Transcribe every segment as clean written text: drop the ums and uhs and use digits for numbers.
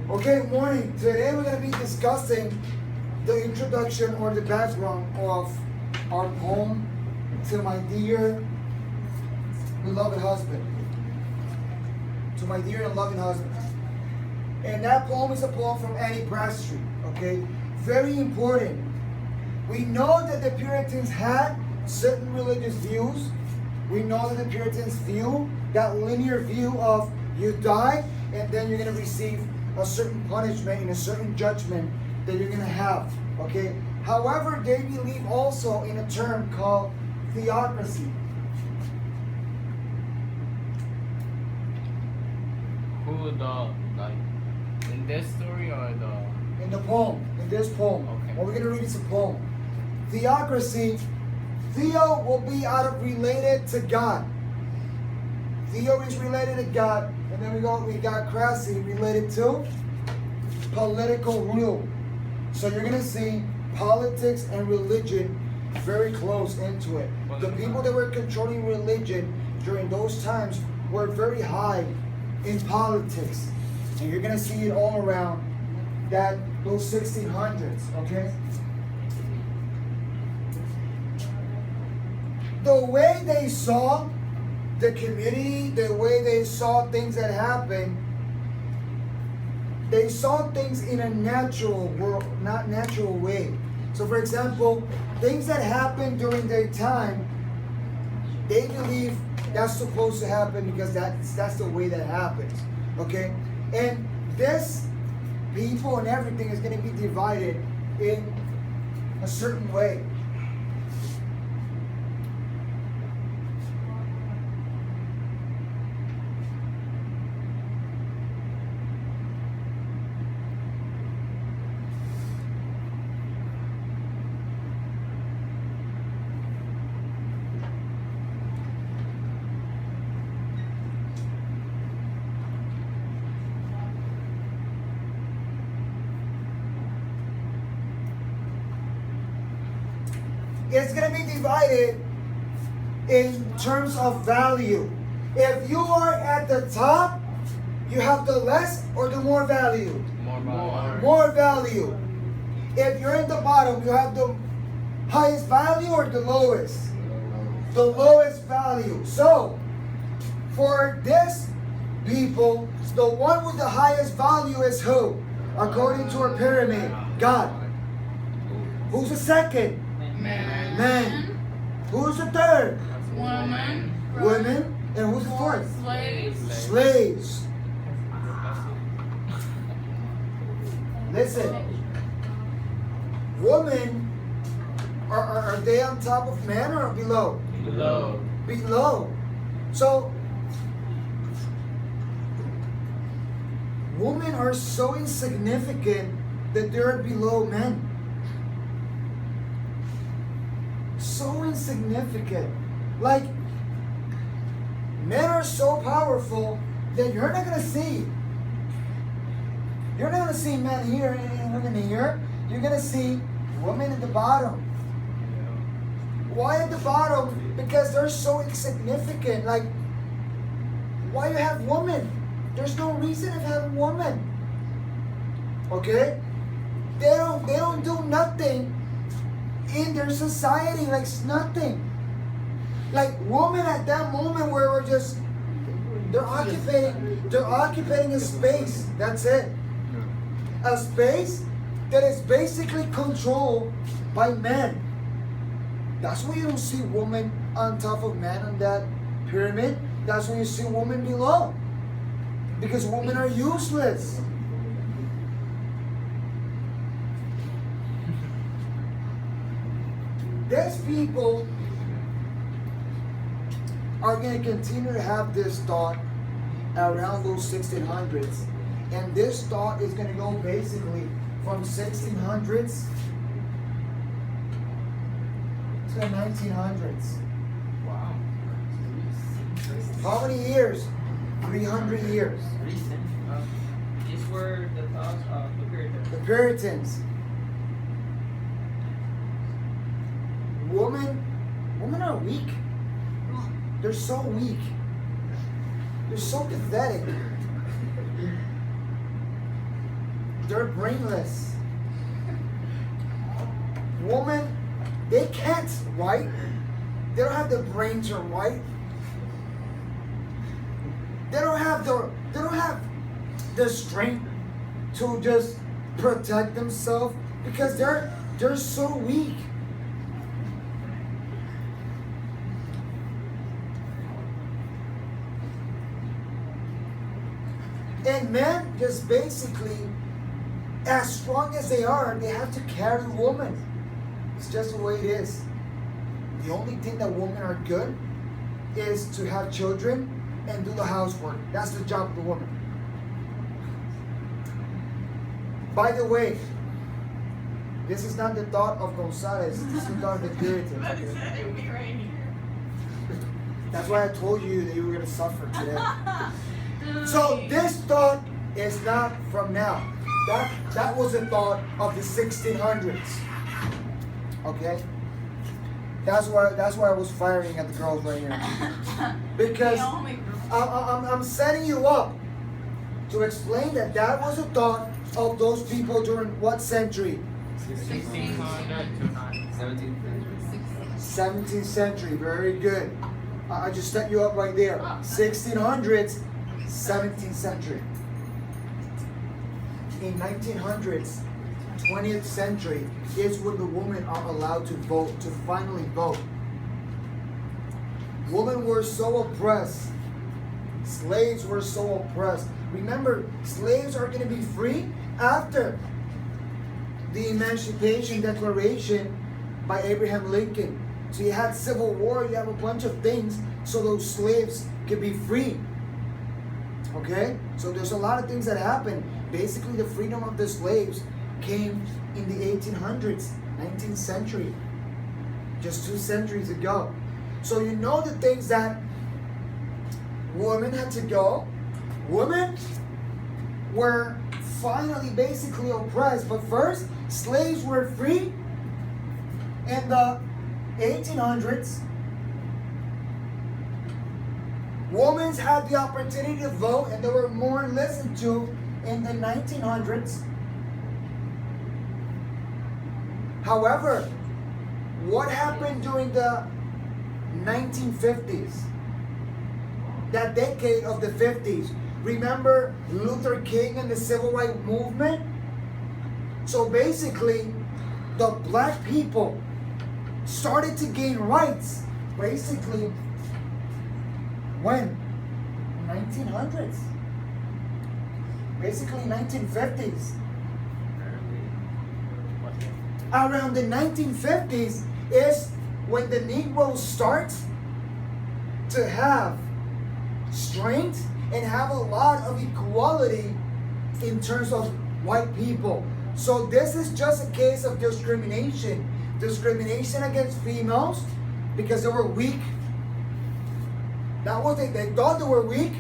Okay, morning. Today we're going to be discussing the introduction or the background of our poem to my dear beloved husband. To my dear and loving husband. And that poem is a poem from Annie Bradstreet. Okay, very important. We know that the Puritans had certain religious views. We know that the Puritans view that linear view of you die and then you're going to receive a certain punishment and a certain judgment that you're going to have. Okay. However, they believe also in a term called theocracy. Who in this story or In the poem, in this poem. Okay. What we're going to read is a poem. Theocracy. Theo will be out of related to God. Theo is related to God. And then we got Crassy related to political rule. So you're going to see politics and religion very close into it. The people that were controlling religion during those times were very high in politics. And you're going to see it all around those 1600s, okay? The way they saw the community, the way they saw things that happened, they saw things in a natural world, not natural way. So for example, things that happened during their time, they believe that's supposed to happen because that's the way that happens. Okay? And this people and everything is going to be divided in a certain way. It's going to be divided in terms of value. If you are at the top, you have the less or the more value? More value. If you're in the bottom, you have the highest value or the lowest? The lowest value. So, for this people, the one with the highest value is who? According to our pyramid, God. Who's the second? Man. Who's the third? Woman. Women. And who's the fourth? Slaves. Listen. Women, are they on top of men or below? Below. So, women are so insignificant that they're below men. So insignificant. Like, men are so powerful that you're not going to see. You're not going to see men here and women here. You're going to see women at the bottom. Why at the bottom? Because they're so insignificant. Like, why you have women? There's no reason of having women. Okay? They don't do nothing in their society, like it's nothing. Like women at that moment where we're just they're occupying a space. That's it. A space that is basically controlled by men. That's why you don't see women on top of men on that pyramid. That's why you see women below. Because women are useless. These people are going to continue to have this thought around those 1600s. And this thought is going to go basically from 1600s to the 1900s. Wow. How many years? 300 years. These were the thoughts of the Puritans. The Puritans. Women are weak. They're so weak. They're so pathetic. they're brainless. Women, they can't write. They don't have the brain to write. They don't have the strength to just protect themselves because they're so weak. And men just basically, as strong as they are, they have to carry women. It's just the way it is. The only thing that women are good is to have children and do the housework. That's the job of the woman. By the way, this is not the thought of Gonzalez. This is the thought of the Puritans. But Okay? it's setting me right here. That's why I told you that you were going to suffer today. So this thought is not from now. That was a thought of the 1600s. Okay? That's why I was firing at the girls right here. Because I'm setting you up to explain that was a thought of those people during what century? 1600 to 17th century. Very good. I just set you up right there. 1600s, 17th century. In 1900s, 20th century is when the women are allowed to vote, to finally vote. Women were so oppressed. Slaves were so oppressed. Remember, slaves are going to be free after the Emancipation Declaration by Abraham Lincoln. So you had Civil War, you have a bunch of things so those slaves could be free. Okay? So there's a lot of things that happened. Basically, the freedom of the slaves came in the 1800s, 19th century, just 2 centuries ago. So you know the things that women had to go. Women were finally basically oppressed, but first, slaves were free in the 1800s. Women had the opportunity to vote, and they were more listened to in the 1900s. However, what happened during the 1950s? That decade of the 50s. Remember Luther King and the Civil Rights Movement? So basically, the black people started to gain rights. Basically, when? 1900s. Basically 1950s. Around the 1950s is when the Negroes start to have strength and have a lot of equality in terms of white people. So this is just a case of discrimination. Discrimination against females because they were weak. That was they thought they were weak.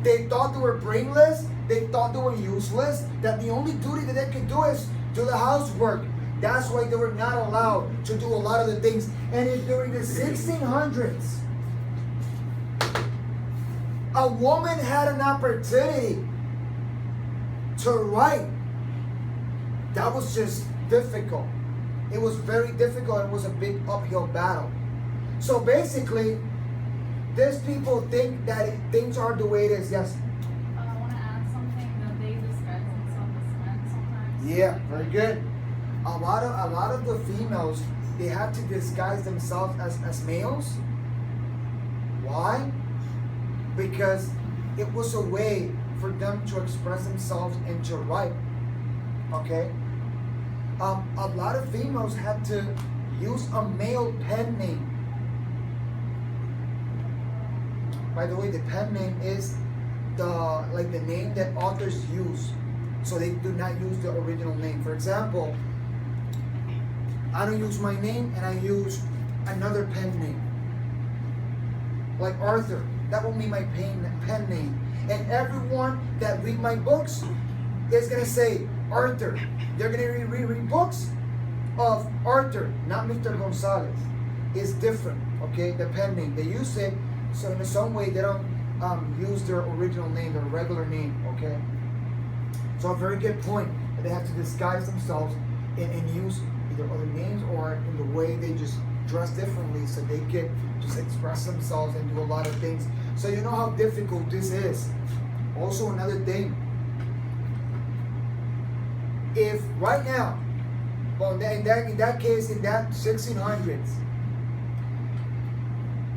They thought they were brainless. They thought they were useless. That the only duty that they could do is do the housework. That's why they were not allowed to do a lot of the things. And during the 1600s, a woman had an opportunity to write. That was just difficult. It was very difficult. It was a big uphill battle. So basically, these people think that things are the way it is. Yes? I want to add something that they disguise themselves as men sometimes. Yeah, very good. A lot of the females, they have to disguise themselves as males. Why? Because it was a way for them to express themselves and to write. Okay? A lot of females had to use a male pen name. By the way, the pen name is the name that authors use. So they do not use the original name. For example, I don't use my name and I use another pen name. Like Arthur. That will be my pen name. And everyone that read my books is going to say Arthur. They're going to read books of Arthur, not Mr. Gonzalez. It's different, okay? The pen name. They use it, so in some way they don't use their original name, their regular name, okay? So a very good point that they have to disguise themselves and use either other names or in the way they just dress differently so they can just express themselves and do a lot of things. So you know how difficult this is. Also another thing, if right now, well in that case, in that 1600s,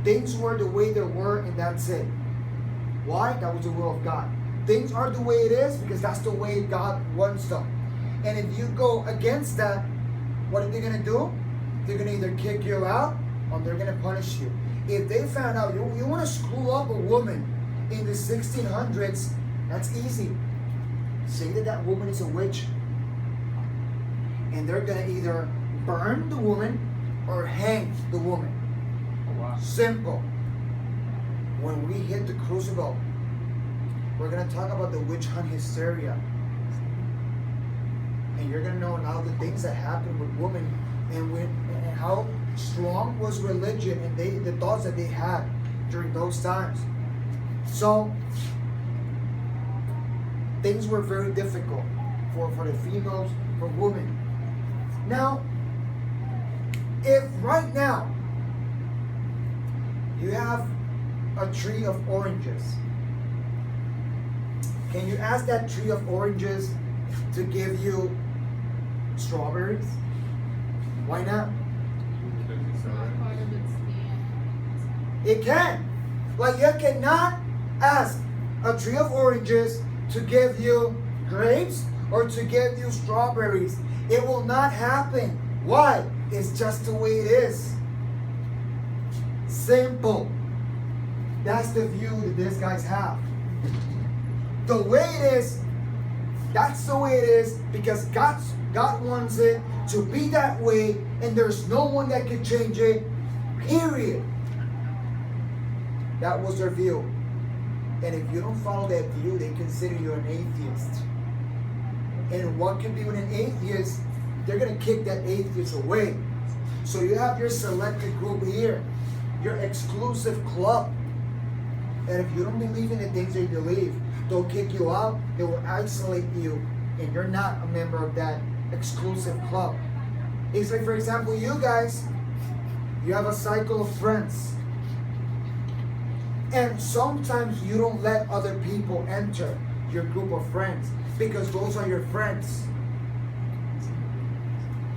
things were the way they were and that's it. Why? That was the will of God. Things are the way it is because that's the way God wants them. And if you go against that, what are they going to do? They're going to either kick you out or they're going to punish you. If they found out you want to screw up a woman in the 1600s, that's easy. Say that that woman is a witch. And they're going to either burn the woman or hang the woman. Oh, wow. Simple. When we hit the crucible, we're going to talk about the witch hunt hysteria. And you're going to know now the things that happened with women and how strong was religion and the thoughts that they had during those times. So, things were very difficult for the females, for women. Now, if right now you have a tree of oranges, can you ask that tree of oranges to give you strawberries? Why not? Not part of its DNA. It can. Like you cannot ask a tree of oranges to give you grapes or to give you strawberries. It will not happen. Why? It's just the way it is. Simple. That's the view that these guys have. The way it is, that's the way it is because God wants it to be that way and there's no one that can change it, period. That was their view. And if you don't follow that view, they consider you an atheist. And what can be with an atheist? They're going to kick that atheist away. So you have your selected group here, your exclusive club. And if you don't believe in the things they believe, they'll kick you out, they will isolate you, and you're not a member of that exclusive club. It's like, for example, you guys, you have a cycle of friends. And sometimes you don't let other people enter your group of friends because those are your friends.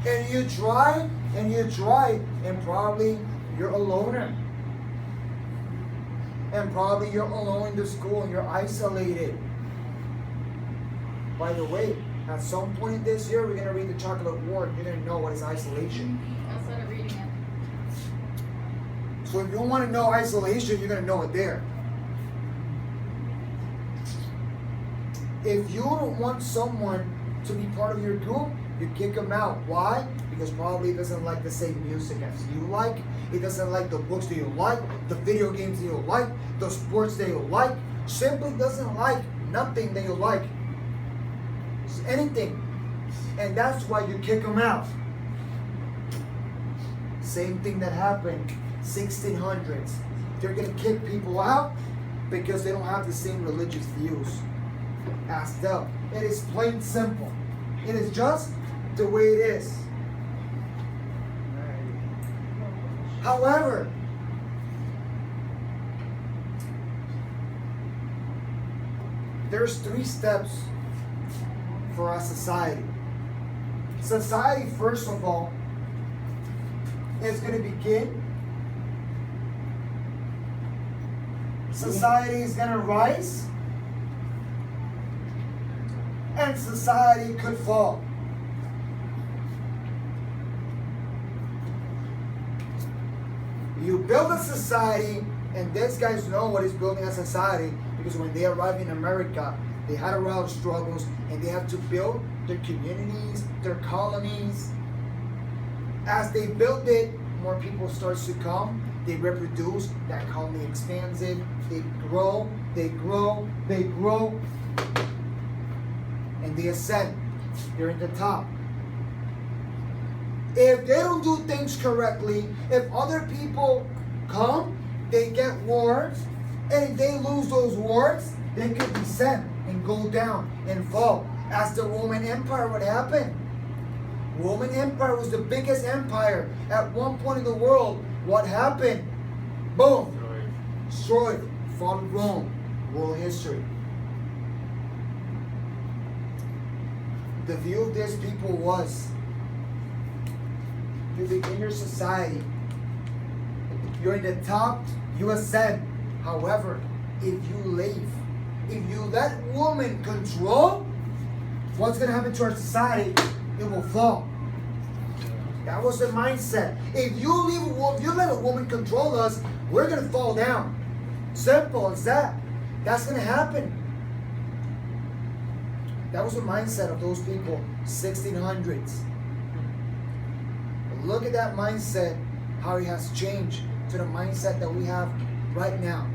And you try, and probably you're a loner. And probably you're alone in the school and you're isolated. By the way, at some point this year, we're going to read the Chocolate War. You're going to know what is isolation. I started reading it. So if you want to know isolation, you're going to know it there. If you don't want someone to be part of your group, you kick them out. Why? Because probably it doesn't like the same music as you like. It doesn't like the books that you like, the video games that you like, the sports that you like. Simply doesn't like nothing that you like. It's anything. And that's why you kick them out. Same thing that happened 1600s. They're going to kick people out because they don't have the same religious views as them. It is plain simple. It is just the way it is. However, there's 3 steps for our society. Society, first of all, is going to begin. Society is going to rise. And society could fall. You build a society, and these guys know what is building a society because when they arrived in America, they had a lot of struggles and they have to build their communities, their colonies. As they build it, more people start to come. They reproduce, that colony expands it, they grow, they grow, they grow, and they ascend. They're at the top. If they don't do things correctly, if other people come, they get wards, and if they lose those wards, they could descend and go down and fall. as the Roman Empire would happen. Roman Empire was the biggest empire at one point in the world. What happened? Boom. Destroyed. Fall of Rome. World history. The view of these people was, you begin your society. You're in the top, you ascend. However, if you leave, if you let women control, what's going to happen to our society? It will fall. That was the mindset. If you let a woman control us, we're going to fall down. Simple as that. That's going to happen. That was the mindset of those people, 1600s. But look at that mindset, how it has changed to the mindset that we have right now.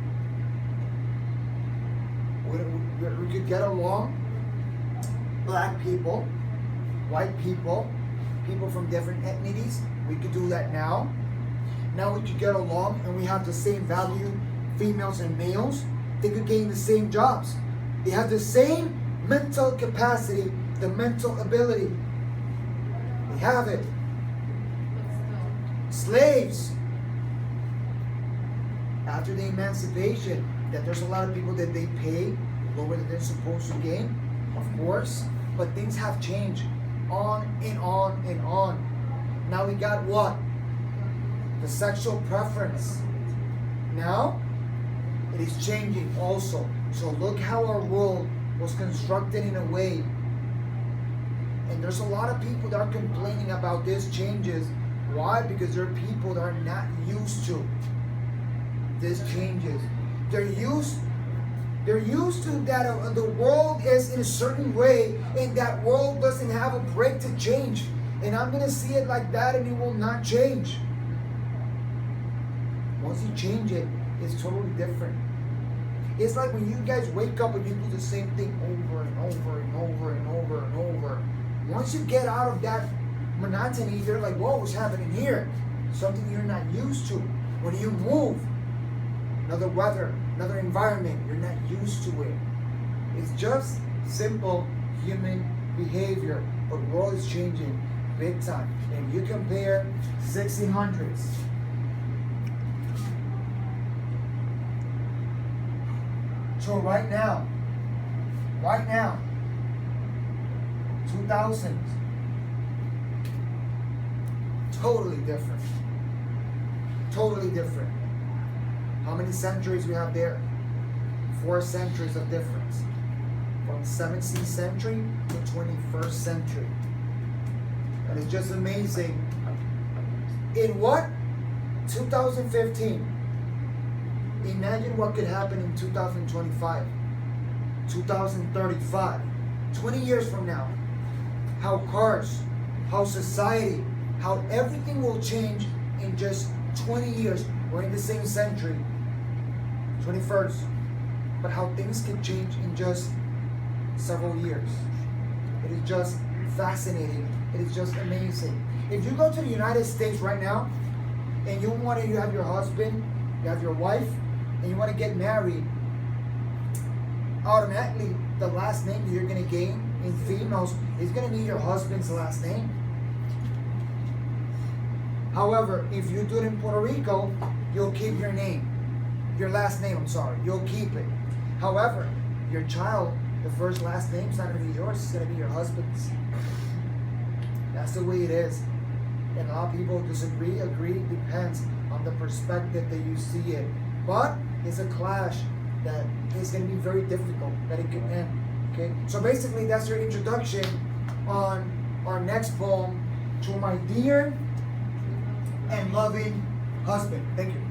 We could get along, black people, white people, people from different ethnicities. We could do that now. Now we could get along and we have the same value, females and males. They could gain the same jobs. They have the same mental capacity, the mental ability. They have it. But Slaves. After the emancipation, that there's a lot of people that they pay lower than they're supposed to gain, of course, but things have changed on and on and on. Now we got what? The sexual preference. Now it is changing also. So look how our world was constructed in a way, and there's a lot of people that are complaining about these changes. Why? Because there are people that are not used to these changes. They're used to that the world is in a certain way, and that world doesn't have a break to change. And I'm gonna see it like that, and it will not change. Once you change it, it's totally different. It's like when you guys wake up and you do the same thing over and over and over and over and over. Once you get out of that monotony, you're like, whoa, what's happening here? Something you're not used to. When you move, another weather, another environment, you're not used to it. It's just simple human behavior, but the world is changing big time. And you compare 1600s. So right now, 2000s, totally different. Totally different. How many centuries we have there? 4 centuries of difference. From 17th century to 21st century. And it's just amazing. In what? 2015. Imagine what could happen in 2025, 2035, 20 years from now. How cars, how society, how everything will change in just 20 years. We're in the same century, 21st. But how things can change in just several years. It is just fascinating. It is just amazing. If you go to the United States right now, and you have your husband, you have your wife, and you want to get married, automatically the last name that you're going to gain in females is going to be your husband's last name. However, if you do it in Puerto Rico, you'll keep your name. Your last name, I'm sorry. You'll keep it. However, your child, the first last name's not going to be yours, it's going to be your husband's. That's the way it is. And a lot of people disagree, agree, depends on the perspective that you see it. But it's a clash that is going to be very difficult, that it can end. Okay? So basically, that's your introduction on our next poem, To My Dear and Loving Husband. Thank you.